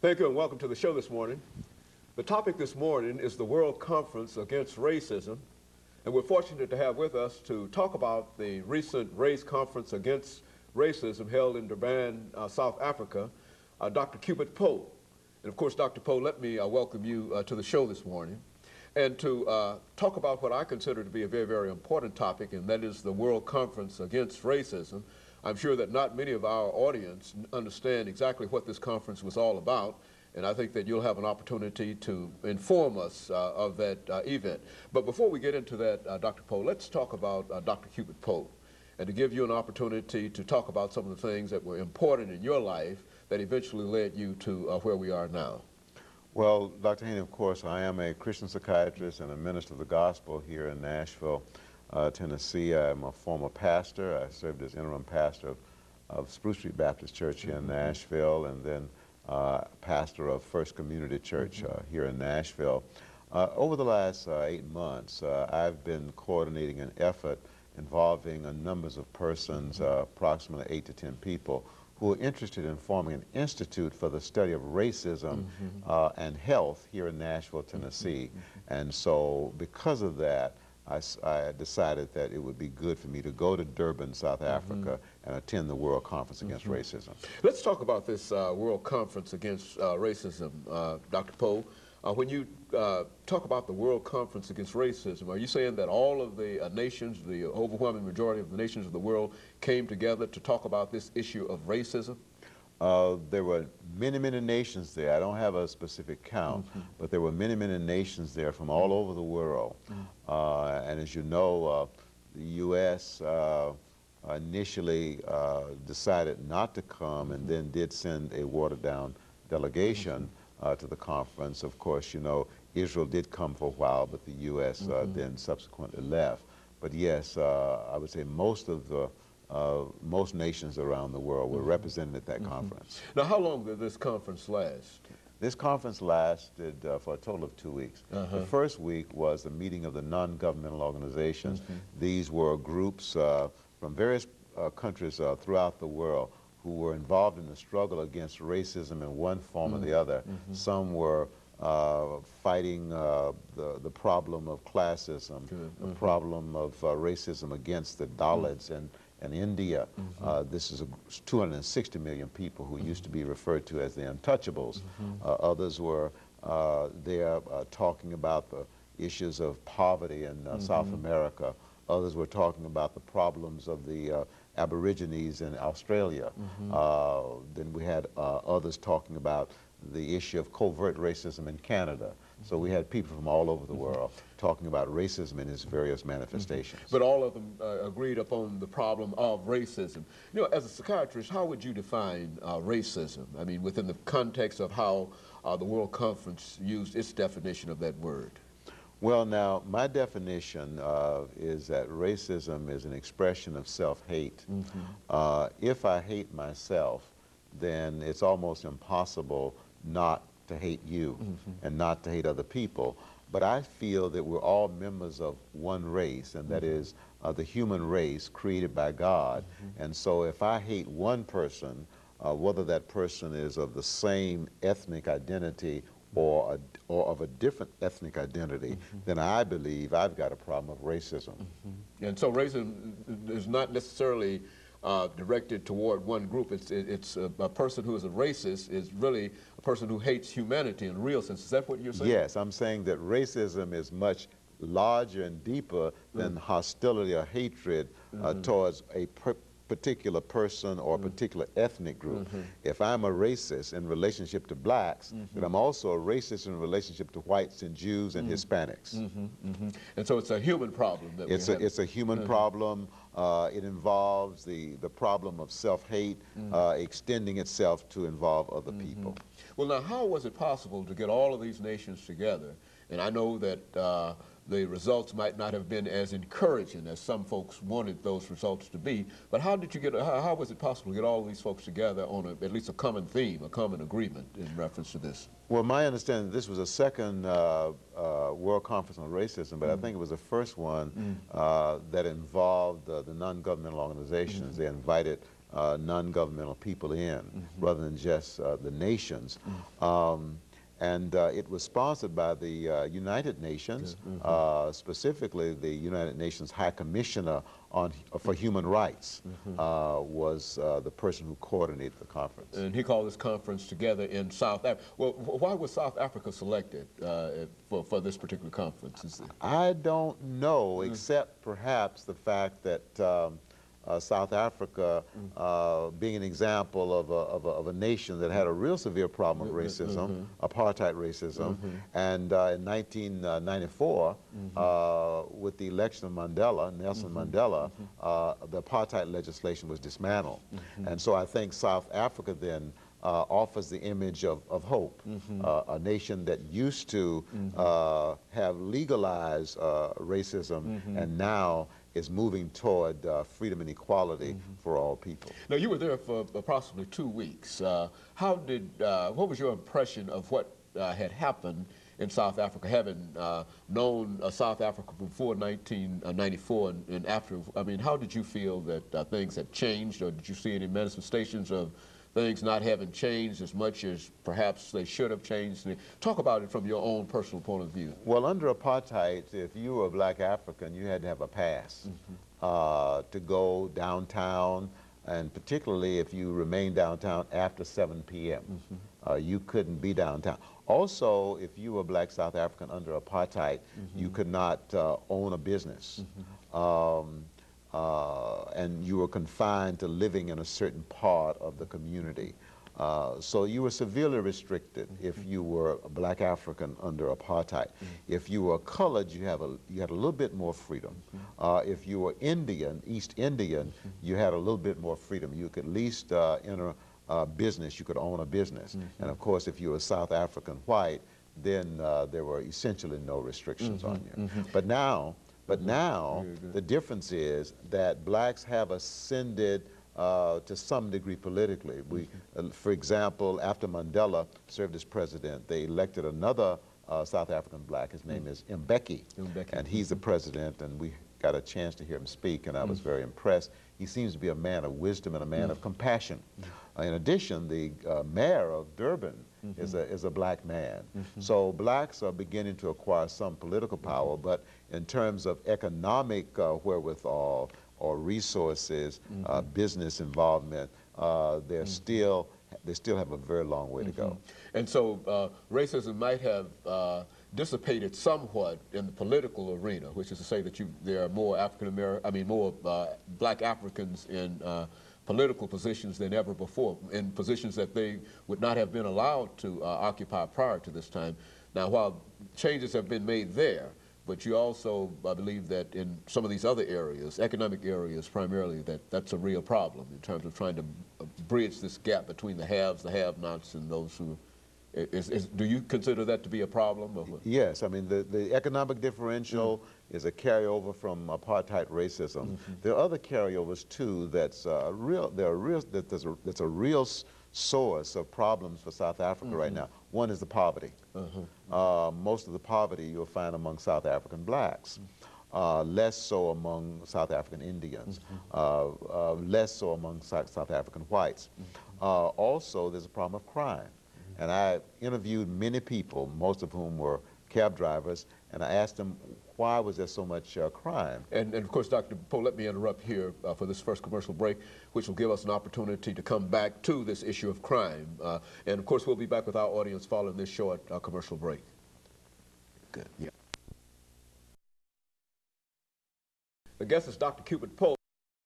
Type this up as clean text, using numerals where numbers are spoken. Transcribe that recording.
Thank you and welcome to the show this morning. The topic this morning is the World Conference Against Racism, and we're fortunate to have with us to talk about the recent Race Conference Against Racism held in Durban, South Africa, Dr. CPoe. And of course, Dr. Poe, let me welcome you to the show this morning and to talk about what I consider to be a very, very important topic, and that is the World Conference Against Racism. I'm sure that not many of our audience understand exactly what this conference was all about, and I think that you'll have an opportunity to inform us of that event. But before we get into that, Dr. Poe, let's talk about Dr. CPoe, and to give you an opportunity to talk about some of the things that were important in your life that eventually led you to where we are now. Well, Dr. Haney, of course, I am a Christian psychiatrist and a minister of the gospel here in Nashville, Tennessee. I'm a former pastor. I served as interim pastor of Spruce Street Baptist Church here in Nashville, and then pastor of First Community Church here in Nashville. Over the last 8 months, I've been coordinating an effort involving numbers of persons, approximately 8 to 10 people, who are interested in forming an institute for the study of racism and health here in Nashville, Tennessee. And so because of that, I decided that it would be good for me to go to Durban, South Africa, and attend the World Conference Against Racism. Let's talk about this World Conference Against Racism, Dr. Poe. When you talk about the World Conference Against Racism, are you saying that all of the nations, the overwhelming majority of the nations of the world, came together to talk about this issue of racism? There were many, many nations there. I don't have a specific count, but there were many, many nations there from all over the world. And as you know, the U.S. Initially decided not to come and then did send a watered-down delegation to the conference. Of course, you know, Israel did come for a while, but the U.S. Then subsequently left. But yes, I would say most nations around the world were represented at that conference. Now, how long did this conference last? This conference lasted for a total of 2 weeks. The first week was a meeting of the non-governmental organizations. These were groups from various countries throughout the world who were involved in the struggle against racism in one form or the other. Some were fighting the problem of classism, the problem of racism against the Dalits and India. This is 260 million people who used to be referred to as the untouchables. Others were there talking about the issues of poverty in South America. Others were talking about the problems of the Aborigines in Australia. Then we had others talking about the issue of covert racism in Canada. So we had people from all over the world talking about racism in its various manifestations. But all of them agreed upon the problem of racism. You know, as a psychiatrist, how would you define racism? I mean, within the context of how the World Conference used its definition of that word. Well, now, my definition is that racism is an expression of self-hate. If I hate myself, then it's almost impossible not to hate you and not to hate other people. But I feel that we're all members of one race, and that is the human race created by God. And so if I hate one person, whether that person is of the same ethnic identity or of a different ethnic identity, then I believe I've got a problem of racism. And so racism is not necessarily directed toward one group. It's a person who is a racist is really a person who hates humanity in a real sense. Is that what you're saying? Yes, I'm saying that racism is much larger and deeper than hostility or hatred towards a particular person or a particular ethnic group. If I'm a racist in relationship to blacks, then I'm also a racist in relationship to whites and Jews and Hispanics. And so it's a human problem that it's a human problem. It involves the problem of self-hate extending itself to involve other people. Well, now, how was it possible to get all of these nations together? And I know that the results might not have been as encouraging as some folks wanted those results to be, but how did you get, how was it possible to get all these folks together on at least a common theme, a common agreement in reference to this? Well, my understanding, this was a second World Conference on Racism, but I think it was the first one that involved the non-governmental organizations. They invited non-governmental people in, rather than just the nations. It was sponsored by the United Nations, specifically the United Nations High Commissioner for Human Rights was the person who coordinated the conference. And he called this conference together in South Africa. Well, why was South Africa selected for this particular conference? I don't know, except perhaps the fact that South Africa, being an example of a nation that had a real severe problem with racism, apartheid racism, and in 1994, with the election of Mandela, Nelson Mandela, the apartheid legislation was dismantled. And so I think South Africa then offers the image of hope, a nation that used to have legalized racism and now is moving toward freedom and equality for all people. Now, you were there for approximately 2 weeks. What was your impression of what had happened in South Africa, having known South Africa before 1994 and after? I mean, how did you feel that things had changed, or did you see any manifestations of things not having changed as much as perhaps they should have changed? Talk about it from your own personal point of view. Well, under apartheid, if you were a black African, you had to have a pass to go downtown, and particularly if you remained downtown after 7 p.m. You couldn't be downtown. Also, if you were a black South African under apartheid, you could not own a business. And you were confined to living in a certain part of the community. So you were severely restricted if you were a black African under apartheid. If you were colored, you had a little bit more freedom. If you were Indian, East Indian, you had a little bit more freedom. You could at least enter a business, you could own a business. And of course, if you were South African white, then there were essentially no restrictions on you. But now, the difference is that blacks have ascended to some degree politically. For example, after Mandela served as president, they elected another South African black. His name is Mbeki, and he's the president, and we got a chance to hear him speak, and I was very impressed. He seems to be a man of wisdom and a man of compassion. In addition, the mayor of Durban is a black man. So blacks are beginning to acquire some political power, but in terms of economic wherewithal or resources, business involvement, they still have a very long way to go. And so racism might have dissipated somewhat in the political arena, which is to say that there are more more black Africans in political positions than ever before, in positions that they would not have been allowed to occupy prior to this time. Now, while changes have been made there, but you also believe that in some of these other areas, economic areas primarily, that's a real problem in terms of trying to bridge this gap between the haves, the have-nots, and those who... do you consider that to be a problem? Or what? Yes, I mean the economic differential is a carryover from apartheid racism. There are other carryovers too. That's a real source of problems for South Africa right now. One is the poverty. Most of the poverty you'll find among South African blacks. Less so among South African Indians, less so among South African whites. Also, there's a problem of crime. And I interviewed many people, most of whom were cab drivers, and I asked them, why was there so much crime? And of course, Dr. Poe, let me interrupt here for this first commercial break, which will give us an opportunity to come back to this issue of crime. And of course, we'll be back with our audience following this short commercial break. Good. Yeah. The guest is Dr. CPoe.